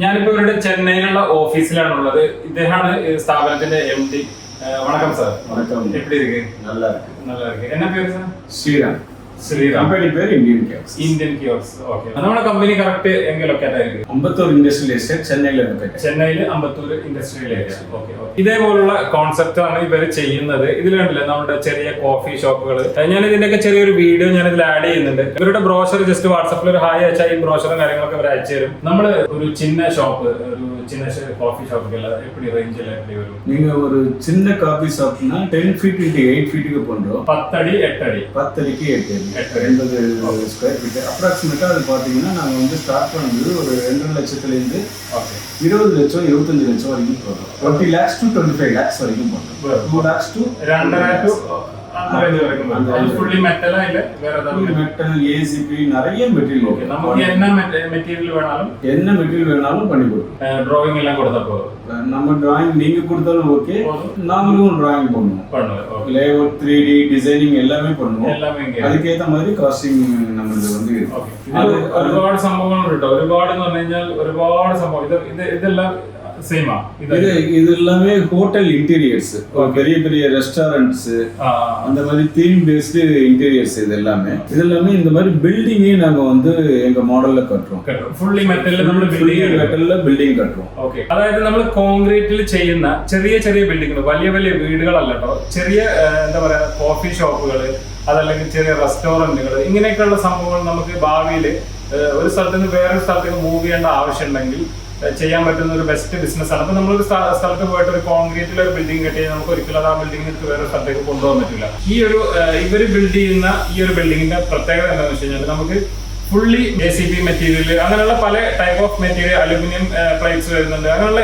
ഞാനിപ്പോ ഇവരുടെ ചെന്നൈയിലുള്ള ഓഫീസിലാണുള്ളത്. ഇദ്ദേഹമാണ് സ്ഥാപനത്തിന്റെ MD. வணக்கம் சார். வணக்கம். எப்படி இருக்கு? நல்லா இருக்கு. நல்லா இருக்கு. என்ன பேரு சார்? ஸ்ரீராம். கம்பெனி பேர் இந்தியன் கியோக்ஸ். இந்தியன் கியோக்ஸ். ஓகே. നമ്മുടെ കമ്പനി കറക്റ്റ് എங்க ലൊക്കേറ്റ് ആയിരിക്കും? അമ്പത്തൂർ ഇൻഡസ്ട്രിയൽ എസ്റ്റേറ്റ് ചെന്നൈയിലെ ലൊക്കേറ്റ്. ചെന്നൈയിലെ അമ്പത്തൂർ ഇൻഡസ്ട്രിയൽ ഏരിയ. ഓക്കെ. ഇതേപോലുള്ള കോൺസെപ്റ്റ് ആണ് ഇവർ ചെയ്യുന്നത്. ഇതിൽ കണ്ടില്ലേ നമ്മുടെ ചെറിയ കോഫി ഷോപ്പുകൾ. ഞാൻ ഇതിന്റെയൊക്കെ ചെറിയൊരു വീഡിയോ ഞാൻ ഇതിൽ ആഡ് ചെയ്യുന്നുണ്ട്. ഇവരുടെ ബ്രോഷർ ജസ്റ്റ് വാട്സാപ്പിൽ ഒരു ഹായ് അയച്ചാൽ ഈ ബ്രോഷറും കാര്യങ്ങളൊക്കെ അവർ അയച്ചു തരും. നമ്മള് ഒരു ചിന്ന ഷോപ്പ്, ഒരു சின்ன காஃபி ஷாப்புக்கு எப்படி ரேஞ்சில் எப்படி வரும்? நீங்க ஒரு சின்ன காஃபி ஷாப்னா 10 ஃபீட் into 8 ஃபீட்டுக்கு பண்றோம். 10 அடி 8 அடி. 10 அடிக்கு 8 அடி. 80 ஸ்கொயர் ஃபீட். அப்ராக்சிமேட்டா அது பாத்தீங்கன்னா நாங்க வந்து ஸ்டார்ட் பண்ணது ஒரு 2 லட்சத்துல இருந்து 20 லட்சம் 25 லட்சம் வரைக்கும் போறோம். 20 lakhs to 25 lakhs வரைக்கும் போறோம். 2 lakhs to 2 lakh to fully മെറ്റലാ ഇല്ല വേറെ മെറ്റൽ ACP நிறைய மெட்டீரியல் ஓகே. നമുക്ക് என்ன மெட்டீரியல் வேணாலும் பண்ணி கொடுப்போம். டிராயிங் எல்லாம் கொடுத்தப்போ நம்ம டிராயிங் நீங்க கொடுத்தாலும் ஓகே, நாங்களும் டிராயிங் பண்ணுவோம். லேஅவுட் 3D டிசைனிங் எல்லாமே பண்ணுவோம். அதுக்கு ஏத்த மாதிரி காஸ்டிங் நம்மளுக்கு வந்து ഒരുപാട് സംഭവങ്ങളുണ്ട് കേട്ടോ. ഒരുപാട് എന്ന് പറഞ്ഞു കഴിഞ്ഞാൽ ഒരുപാട് സംഭവം. ഇതെല്ലാം சேமா இது எல்லாமே ஹோட்டல் இன்டீரியர்ஸ், பெரிய பெரிய ரெஸ்டாரண்ட்ஸ், அந்த மாதிரி தீம் பேஸ்டு இன்டீரியர்ஸ். இது எல்லாமே இந்த மாதிரி பில்டிங்கே நாங்க வந்து எங்க மாடல்ல கட்டுறோம். ഫുള്ളി മെറ്റലിൽ നമ്മൾ ബിൽഡിംഗ് കട്ടും. ഓക്കെ. അതായത് നമ്മൾ കോൺക്രീറ്റിൽ ചെയ്യുന്ന ചെറിയ ചെറിയ ബിൽഡിങ്ങുകൾ, വലിയ വലിയ വീടുകളല്ല കേട്ടോ. ചെറിയ എന്താ പറയാ കോഫി ഷോപ്പുകൾ, അതല്ലെങ്കിൽ ചെറിയ റെസ്റ്റോറന്റുകൾ, ഇങ്ങനെയൊക്കെയുള്ള സംഭവങ്ങൾ നമുക്ക് ഭാവിയിൽ ഒരു സ്ഥലത്ത് നിന്ന് വേറൊരു സ്ഥലത്തേക്ക് മൂവ് ചെയ്യേണ്ട ആവശ്യമുണ്ടെങ്കിൽ ചെയ്യാൻ പറ്റുന്ന ഒരു ബെസ്റ്റ് ബിസിനസ് ആണ്. അപ്പൊ നമ്മളൊരു സ്ഥലത്ത് പോയിട്ട് ഒരു കോൺക്രീറ്റിൽ ഒരു ബിൽഡിംഗ് കെട്ടി നമുക്ക് ഒരിക്കലും അത് ആ ബിൽഡിംഗ് എടുത്ത് വേറെ സ്ഥലത്തേക്ക് കൊണ്ടുപോകാൻ പറ്റില്ല. ഇവര് ബിൽഡ് ചെയ്യുന്ന ഈ ഒരു ബിൽഡിങ്ങിന്റെ പ്രത്യേകത എന്താണെന്ന് വെച്ച് കഴിഞ്ഞാൽ നമുക്ക് ഫുള്ളി ACP മെറ്റീരിയൽ, അങ്ങനെയുള്ള പല type of material, aluminium plates വരുന്നുണ്ട്, അങ്ങനെയുള്ള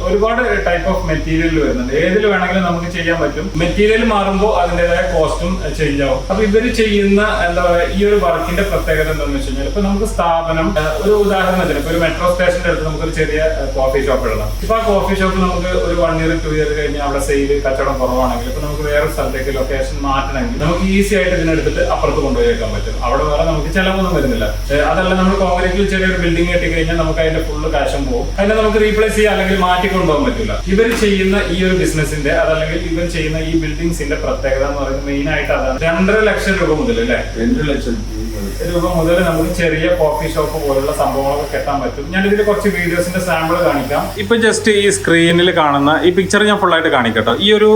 ഒരുപാട് ടൈപ്പ് ഓഫ് മെറ്റീരിയൽ വരുന്നുണ്ട്. ഏതിൽ വേണമെങ്കിലും നമുക്ക് ചെയ്യാൻ പറ്റും. മെറ്റീരിയൽ മാറുമ്പോൾ അതിൻ്റെതായ കോസ്റ്റും ചേഞ്ച് ആവും. അപ്പൊ ഇവര് ചെയ്യുന്ന എന്താ പറയുക ഈ ഒരു വർക്കിന്റെ പ്രത്യേകത എന്താണെന്ന് വെച്ച് കഴിഞ്ഞാൽ ഇപ്പൊ നമുക്ക് സ്ഥാപനം ഒരു ഉദാഹരണത്തിന് ഇപ്പൊ ഒരു മെട്രോ സ്റ്റേഷന്റെ അടുത്ത് നമുക്കൊരു ചെറിയ കോഫി ഷോപ്പ് ഇടണം. ഇപ്പൊ ആ കോഫി ഷോപ്പ് നമുക്ക് ഒരു 1 year 2 year കഴിഞ്ഞ് അവിടെ സെയിൽ കച്ചവടം കുറവാണെങ്കിൽ ഇപ്പൊ നമുക്ക് വേറെ സ്ഥലത്തേക്ക് ലൊക്കേഷൻ മാറ്റണമെങ്കിൽ നമുക്ക് ഈസി ആയിട്ട് ഇതിനെടുത്തിട്ട് അപ്പുറത്ത് കൊണ്ടുപോയി വെക്കാൻ പറ്റും. അവിടെ വേറെ നമുക്ക് ചിലവൊന്നും വരുന്നില്ല. അതല്ല നമ്മൾ കോൺക്രീറ്റിൽ ചെറിയൊരു ബിൽഡിംഗ് കെട്ടി കഴിഞ്ഞാൽ നമുക്ക് അതിന്റെ ഫുള്ള് കാശും പോകും. അതിനെ നമുക്ക് റീപ്ലേസ് ചെയ്യാൻ അല്ലെങ്കിൽ മാറ്റി കൊണ്ടുപോകാൻ പറ്റില്ല. ഇവർ ചെയ്യുന്ന ഈ ഒരു ബിസിനസിന്റെ അതല്ലെങ്കിൽ ഇവർ ചെയ്യുന്ന ഈ ബിൽഡിംഗ്സിന്റെ പ്രത്യേകത എന്ന് പറയുന്നത് മെയിൻ ആയിട്ട് അതാണ്. 2.5 ലക്ഷം രൂപ മുതൽ അല്ലേ 2 ലക്ഷം രൂപ മുതൽ നമുക്ക് ചെറിയ കോഫി ഷോപ്പ് പോലുള്ള സംഭവങ്ങളൊക്കെ കെട്ടാൻ പറ്റും. ഞാൻ ഇതിൽ കുറച്ച് വീഡിയോസിന്റെ സാമ്പിൾ കാണിക്കാം. ഇപ്പൊ ജസ്റ്റ് ഈ സ്ക്രീനിൽ കാണുന്ന ഈ പിക്ചർ ഞാൻ ഫുൾ ആയിട്ട് കാണിക്കട്ടോ. ഈ ഒരു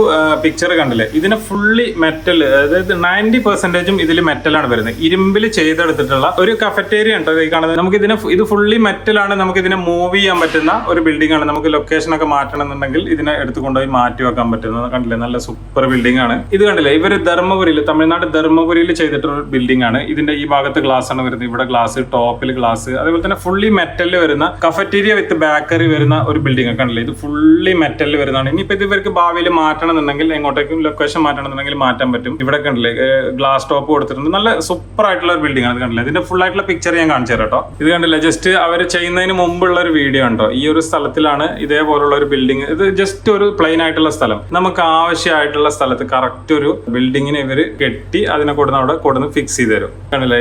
പിക്ചർ കണ്ടില്ലേ, ഇതിന് ഫുള്ളി മെറ്റൽ, അതായത് 90% ഇതിൽ മെറ്റലാണ് വരുന്നത്. ഇരുമ്പിൽ ചെയ്തെടുത്തിട്ടുള്ള ഒരു കഫറ്റേരിയ ഉണ്ടോ ഈ കാണുന്നത്. നമുക്ക് ഇത് ഫുള്ളി മെറ്റലാണ്. നമുക്ക് ഇതിനെ മൂവ് ചെയ്യാൻ പറ്റുന്ന ഒരു ബിൽഡിംഗ് ആണ്. നമുക്ക് ലൊക്കേഷൻ ഒക്കെ മാറ്റണം എന്നുണ്ടെങ്കിൽ ഇതിനെ എടുത്തു കൊണ്ടുപോയി മാറ്റി വെക്കാൻ പറ്റുന്നത് കണ്ടില്ലേ. നല്ല സൂപ്പർ ബിൽഡിംഗ് ആണ് ഇത്. കണ്ടില്ലേ, ഇവര് ധർമ്മപുരിയിൽ, തമിഴ്നാട് ധർമ്മപുരിയിൽ ചെയ്തിട്ടുള്ള ബിൽഡിംഗ് ആണ്. ഇതിന്റെ ഈ ഭാഗത്ത് ഗ്ലാസ് ആണ് വരുന്നത്, ഇവിടെ ഗ്ലാസ്, ടോപ്പിൽ ഗ്ലാസ്, അതേപോലെ തന്നെ ഫുള്ളി മെറ്റലിൽ വരുന്ന കഫറ്റീരിയ വിത്ത് ബേക്കറി വരുന്ന ഒരു ബിൽഡിംഗ് കണ്ടില്ലേ. ഇത് ഫുള്ളി മെറ്റലിൽ വരുന്നതാണ്. ഇനിയിപ്പോ ഇത് ഇവർക്ക് ഭാവിയിൽ മാറ്റണം എന്നുണ്ടെങ്കിൽ എങ്ങോട്ടേക്കും ലൊക്കേഷൻ മാറ്റണം എന്നുണ്ടെങ്കിൽ മാറ്റാൻ പറ്റും. ഇവിടെ കണ്ടില്ലേ ഗ്ലാസ് ടോപ്പ് കൊടുത്തിട്ടുണ്ട്. നല്ല സൂപ്പർ ആയിട്ടുള്ള ഒരു ബിൽഡിംഗ് ആണ്. ഇത് കണ്ടില്ലേ, ഇതിന്റെ ഫുൾ ആയിട്ടുള്ള പിക്ചർ ഞാൻ കാണിച്ചു തരാം കേട്ടോ. ഇത് കണ്ടില്ലേ, ജസ്റ്റ് അവർ ചെയ്യുന്നതിന് മുമ്പുള്ള ഒരു വീഡിയോ ഉണ്ടോ. ഈ ഒരു സ്ഥലത്തിലാണ് ഇതേപോലുള്ള ഒരു ബിൽഡിംഗ്. ഇത് ജസ്റ്റ് ഒരു പ്ലെയിൻ ആയിട്ടുള്ള സ്ഥലം. നമുക്ക് ആവശ്യമായിട്ടുള്ള സ്ഥലത്ത് കറക്റ്റ് ഒരു ബിൽഡിങ്ങിനെ ഇവര് കെട്ടി അതിനെ കൊടുന്ന് ഫിക്സ് ചെയ്ത് തരും. കണ്ടില്ലേ,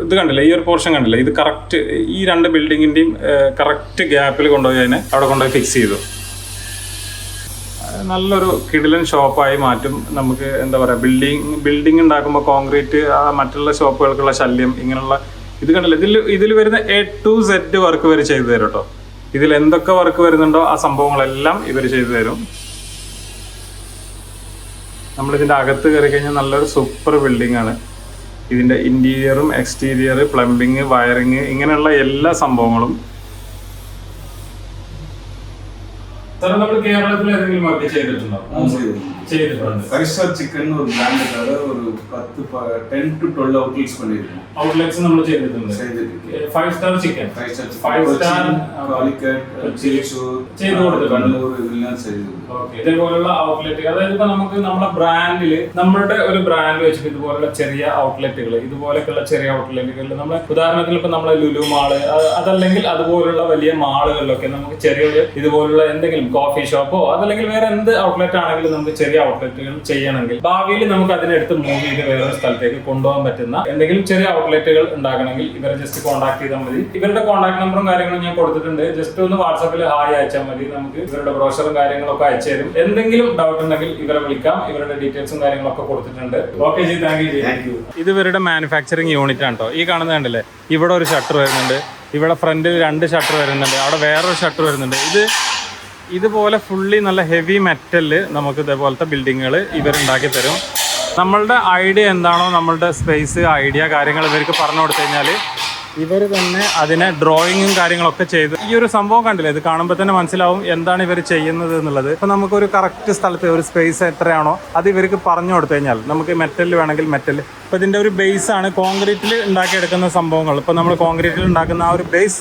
ഇത് കണ്ടില്ലേ, ഈ ഒരു പോർഷൻ കണ്ടില്ലേ, ഇത് കറക്റ്റ് ഈ 2 ബിൽഡിങ്ങിന്റെയും കറക്റ്റ് ഗ്യാപ്പിൽ കൊണ്ടുപോയി അതിനെ അവിടെ കൊണ്ടുപോയി ഫിക്സ് ചെയ്തു. നല്ലൊരു കിടിലൻ ഷോപ്പായി മാറ്റും. നമുക്ക് എന്താ പറയുക, ബിൽഡിംഗ് ഉണ്ടാക്കുമ്പോൾ കോൺക്രീറ്റ് മറ്റുള്ള ഷോപ്പുകൾക്കുള്ള ശല്യം ഇങ്ങനെയുള്ള ഇത് കണ്ടില്ല. ഇതിൽ വരുന്ന A to Z വർക്ക് ഇവർ ചെയ്തു തരും കേട്ടോ. ഇതിൽ എന്തൊക്കെ വർക്ക് വരുന്നുണ്ടോ ആ സംഭവങ്ങളെല്ലാം ഇവർ ചെയ്തു തരും. നമ്മളിതിൻ്റെ അകത്ത് കയറി കഴിഞ്ഞാൽ നല്ലൊരു സൂപ്പർ ബിൽഡിംഗ് ആണ്. ഇതിൻ്റെ ഇൻറ്റീരിയറും എക്സ്റ്റീരിയർ, പ്ലംബിങ്, വയറിങ്, ഇങ്ങനെയുള്ള എല്ലാ സംഭവങ്ങളും. നമ്മൾ കേരളത്തിൽ ഏതെങ്കിലും വർക്ക് ചെയ്തിട്ടുണ്ടോ? ചെയ്തിട്ടുണ്ട്. 5 star chicken ഒരു ബ്രാൻഡാണ്. ഒരു 10 to 12 ഔട്ട്ലെറ്റ്സ് பண்ணிருக்கோம். ഔട്ട്ലെറ്റ്സ് നമ്മൾ ചെയ്തിട്ടുണ്ട്. 5 star chicken, 5 star കാലിക്കറ്റ്, ചിലിച്ചൂർ ചെയ്തു കൊടുത്തിട്ടുണ്ട്. കണ്ണൂർ ഇതെല്ലാം ചെയ്തു. ഓക്കേ. ഇതേപോലുള്ള ഔട്ട്ലെറ്റ്, അതായത് ഇപ്പൊ നമുക്ക് നമ്മുടെ ബ്രാൻഡിൽ, നമ്മുടെ ഒരു ബ്രാൻഡ് വെച്ചിട്ട് ഇതുപോലുള്ള ചെറിയ ഔട്ട്ലെറ്റുകൾ, ഇതുപോലെയുള്ള ചെറിയ ഔട്ട്ലെറ്റുകളിൽ നമ്മൾ ഉദാഹരണത്തിന് ഇപ്പൊ നമ്മളെ ലുലു മാള്, അതല്ലെങ്കിൽ അതുപോലുള്ള വലിയ മാളുകളിലൊക്കെ നമുക്ക് ചെറിയ ഇതുപോലുള്ള എന്തെങ്കിലും കോഫി ഷോപ്പോ അതല്ലെങ്കിൽ വേറെ എന്ത് ഔട്ട്ലെറ്റ് ആണെങ്കിലും നമുക്ക് ചെറിയ ചെറിയ ഔട്ട്ലെറ്റുകൾ ചെയ്യണമെങ്കിൽ ഭാവിയിൽ നമുക്ക് അതിനെടുത്ത് മൂവ് ചെയ്ത് വേറൊരു സ്ഥലത്തേക്ക് കൊണ്ടുപോകാൻ പറ്റുന്ന എന്തെങ്കിലും ചെറിയ ഔട്ട്ലെറ്റുകൾ ഉണ്ടാക്കണമെങ്കിൽ ഇവരെ ജസ്റ്റ് കോൺടാക്ട് ചെയ്താൽ മതി. ഇവരുടെ കോൺടാക്ട് നമ്പറും കാര്യങ്ങളും ഞാൻ കൊടുത്തിട്ടുണ്ട്. ജസ്റ്റ് ഒന്ന് വാട്സാപ്പിൽ ഹായ് അയച്ചാൽ മതി. നമുക്ക് ഇവരുടെ ബ്രോഷറും കാര്യങ്ങളൊക്കെ അയച്ചു തരും. എന്തെങ്കിലും ഡൗട്ട് ഉണ്ടെങ്കിൽ ഇവരെ വിളിക്കാം. ഇവരുടെ ഡീറ്റെയിൽസും കാര്യങ്ങളൊക്കെ കൊടുത്തിട്ടുണ്ട്. Okay G, thank you. ഇത് ഇവരുടെ മാനുഫാക്ചറിങ് യൂണിറ്റ് ആണ് കേട്ടോ. ഈ കാണുന്നത് കണ്ടില്ലേ, ഇവിടെ ഒരു ഷട്ടർ വരുന്നുണ്ട്, ഇവിടെ ഫ്രണ്ടിൽ 2 ഷട്ടർ വരുന്നുണ്ട്, അവിടെ വേറൊരു ഷട്ടർ വരുന്നുണ്ട്. ഇതുപോലെ ഫുള്ളി നല്ല ഹെവി മെറ്റല് നമുക്ക് ഇതേപോലത്തെ ബിൽഡിങ്ങുകൾ ഇവരുണ്ടാക്കി തരും. നമ്മളുടെ ഐഡിയ എന്താണോ, നമ്മളുടെ സ്പേസ് ഐഡിയ കാര്യങ്ങൾ ഇവർക്ക് പറഞ്ഞു കൊടുത്തു കഴിഞ്ഞാൽ ഇവർ തന്നെ അതിനെ ഡ്രോയിങ്ങും കാര്യങ്ങളൊക്കെ ചെയ്ത് ഈ ഒരു സംഭവം കണ്ടില്ലേ, ഇത് കാണുമ്പോൾ തന്നെ മനസ്സിലാവും എന്താണ് ഇവർ ചെയ്യുന്നത് എന്നുള്ളത്. ഇപ്പം നമുക്കൊരു കറക്റ്റ് സ്ഥലത്ത് ഒരു സ്പേസ് എത്രയാണോ അത് ഇവർക്ക് പറഞ്ഞു കൊടുത്തു കഴിഞ്ഞാൽ നമുക്ക് മെറ്റൽ വേണമെങ്കിൽ മെറ്റൽ. ഇപ്പോൾ ഇതിൻ്റെ ഒരു ബേസാണ് കോൺക്രീറ്റിൽ ഉണ്ടാക്കിയെടുക്കുന്ന സംഭവങ്ങൾ. ഇപ്പോൾ നമ്മൾ കോൺക്രീറ്റിൽ ഉണ്ടാക്കുന്ന ആ ഒരു ബേസ്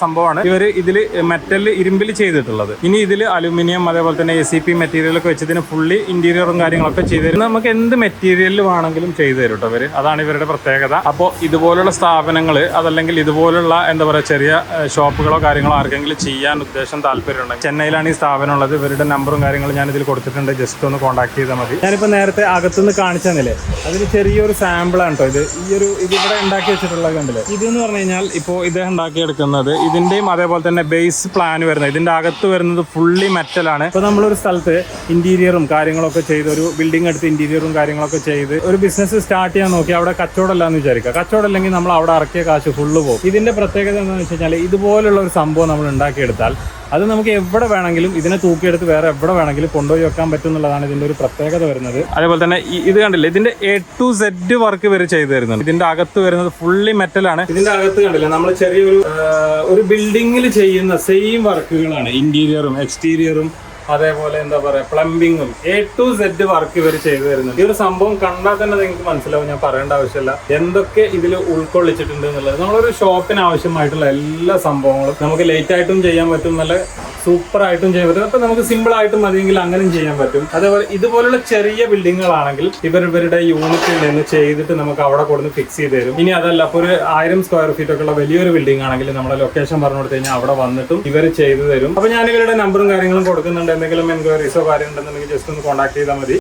സംഭവമാണ് ഇവർ ഇതിൽ മെറ്റൽ ഇരുമ്പിൽ ചെയ്തിട്ടുള്ളത്. ഇനി ഇതിൽ അലുമിനിയം അതേപോലെ തന്നെ ACP മെറ്റീരിയലൊക്കെ വെച്ചതിന് ഫുള്ളി ഇൻറ്റീരിയറും കാര്യങ്ങളൊക്കെ ചെയ്തു തരും. നമുക്ക് എന്ത് മെറ്റീരിയൽ വേണമെങ്കിലും ചെയ്തു തരും കേട്ടോ ഇവർ. അതാണ് ഇവരുടെ പ്രത്യേകത. അപ്പോൾ ഇതുപോലുള്ള സ്ഥാപനങ്ങൾ അതല്ലെങ്കിൽ ഇതുപോലുള്ള എന്താ പറയുക ചെറിയ ഷോപ്പുകളോ കാര്യങ്ങളോ ആർക്കെങ്കിലും ചെയ്യാൻ ഉദ്ദേശം താല്പര്യമുണ്ടെങ്കിൽ ചെന്നൈയിലാണ് ഈ സ്ഥാപനം ഉള്ളത്. ഇവരുടെ നമ്പറും കാര്യങ്ങളും ഞാൻ ഇതിൽ കൊടുത്തിട്ടുണ്ട്. ജസ്റ്റ് ഒന്ന് കോൺടാക്ട് ചെയ്താൽ മതി. ഞാനിപ്പോൾ നേരത്തെ അകത്തുനിന്ന് കാണിച്ചു തന്നില്ലേ, അതിന് ചെറിയൊരു സാമ്പിളാണ് കേട്ടോ ഇതിവിടെ ഉണ്ടാക്കി വെച്ചിട്ടുള്ളത് കണ്ടില്ലേ. ഇതെന്ന് പറഞ്ഞു കഴിഞ്ഞാൽ ഇപ്പോൾ ഇദ്ദേഹം ഉണ്ടാക്കിയെടുക്കുന്നത് ഇതിൻ്റെയും അതേപോലെ തന്നെ ബേസ് പ്ലാൻ വരുന്നത് ഇതിൻ്റെ അകത്ത് വരുന്നത് ഫുള്ളി മെറ്റലാണ്. ഇപ്പോൾ നമ്മളൊരു സ്ഥലത്ത് ഇൻറ്റീരിയറും കാര്യങ്ങളൊക്കെ ചെയ്ത് ഒരു ബിൽഡിംഗ് എടുത്ത് ഇൻറ്റീരിയറും കാര്യങ്ങളൊക്കെ ചെയ്ത് ഒരു ബിസിനസ് സ്റ്റാർട്ട് ചെയ്യാൻ നോക്കി അവിടെ കച്ചവടമല്ല എന്ന് വിചാരിക്കുക. കച്ചവടം അല്ലെങ്കിൽ നമ്മൾ അവിടെ ഇറക്കിയ കാശ് ഫുള്ള് പോകും. ഇതിൻ്റെ പ്രത്യേകത എന്താണെന്ന് വെച്ച് കഴിഞ്ഞാൽ ഇതുപോലുള്ള ഒരു സംഭവം നമ്മൾ ഉണ്ടാക്കിയെടുത്താൽ അത് നമുക്ക് എവിടെ വേണമെങ്കിലും ഇതിനെ തൂക്കിയെടുത്ത് വേറെ എവിടെ വേണമെങ്കിലും കൊണ്ടുപോയി വെക്കാൻ പറ്റും എന്നുള്ളതാണ് ഇതിൻ്റെ ഒരു പ്രത്യേകത വരുന്നത്. അതേപോലെ തന്നെ ഇത് കണ്ടില്ലേ, ഇതിൻ്റെ A to Z വർക്ക് ഇവർ ചെയ്തു തരുന്നുണ്ട്. ഇതിൻ്റെ അകത്ത് വരുന്നത് ഫുള്ളി മെറ്റലാണ്. ഇതിൻ്റെ അകത്ത് കണ്ടില്ലേ, നമ്മൾ ചെറിയൊരു ബിൽഡിങ്ങിൽ ചെയ്യുന്ന സെയിം വർക്കുകളാണ്. ഇന്റീരിയറും എക്സ്റ്റീരിയറും അതേപോലെ എന്താ പറയുക പ്ലംബിങ്ങും A to Z വർക്ക് ഇവർ ചെയ്തു തരുന്നുണ്ട്. ഈ ഒരു സംഭവം കണ്ടാൽ തന്നെ നിങ്ങൾക്ക് മനസ്സിലാവും, ഞാൻ പറയേണ്ട ആവശ്യമില്ല എന്തൊക്കെ ഇതിൽ ഉൾക്കൊള്ളിച്ചിട്ടുണ്ട് എന്നുള്ളത്. നമ്മളൊരു ഷോപ്പിന് ആവശ്യമായിട്ടുള്ള എല്ലാ സംഭവങ്ങളും നമുക്ക് ലേറ്റ് ആയിട്ടും ചെയ്യാൻ പറ്റും, നല്ല സൂപ്പർ ആയിട്ടും ചെയ്യാൻ പറ്റും. അപ്പം നമുക്ക് സിമ്പിൾ ആയിട്ടും മതിയെങ്കിൽ അങ്ങനെയും ചെയ്യാൻ പറ്റും. അതേപോലെ ഇതുപോലുള്ള ചെറിയ ബിൽഡിങ്ങുകളാണെങ്കിൽ ഇവരുടെ യൂണിറ്റിൽ നിന്ന് ചെയ്തിട്ട് നമുക്ക് അവിടെ കൊടുത്ത് ഫിക്സ് ചെയ്ത് തരും. ഇനി അതല്ല, അപ്പോൾ ഒരു 1000 സ്ക്വയർ ഫീറ്റ് ഒക്കെ ഉള്ള വലിയൊരു ബിൽഡിംഗ് ആണെങ്കിൽ നമ്മുടെ ലൊക്കേഷൻ പറഞ്ഞു കൊടുത്തു കഴിഞ്ഞാൽ അവിടെ വന്നിട്ടും ഇവർ ചെയ്തു തരും. അപ്പോൾ ഞാൻ ഇവരുടെ നമ്പറും കാര്യങ്ങളും കൊടുക്കുന്നുണ്ട്. എന്തെങ്കിലും എൻക്വയറീസോ കാര്യം ഉണ്ടെന്നുണ്ടെങ്കിൽ ജസ്റ്റ് ഒന്ന് കോൺടാക്ട് ചെയ്താൽ മതി.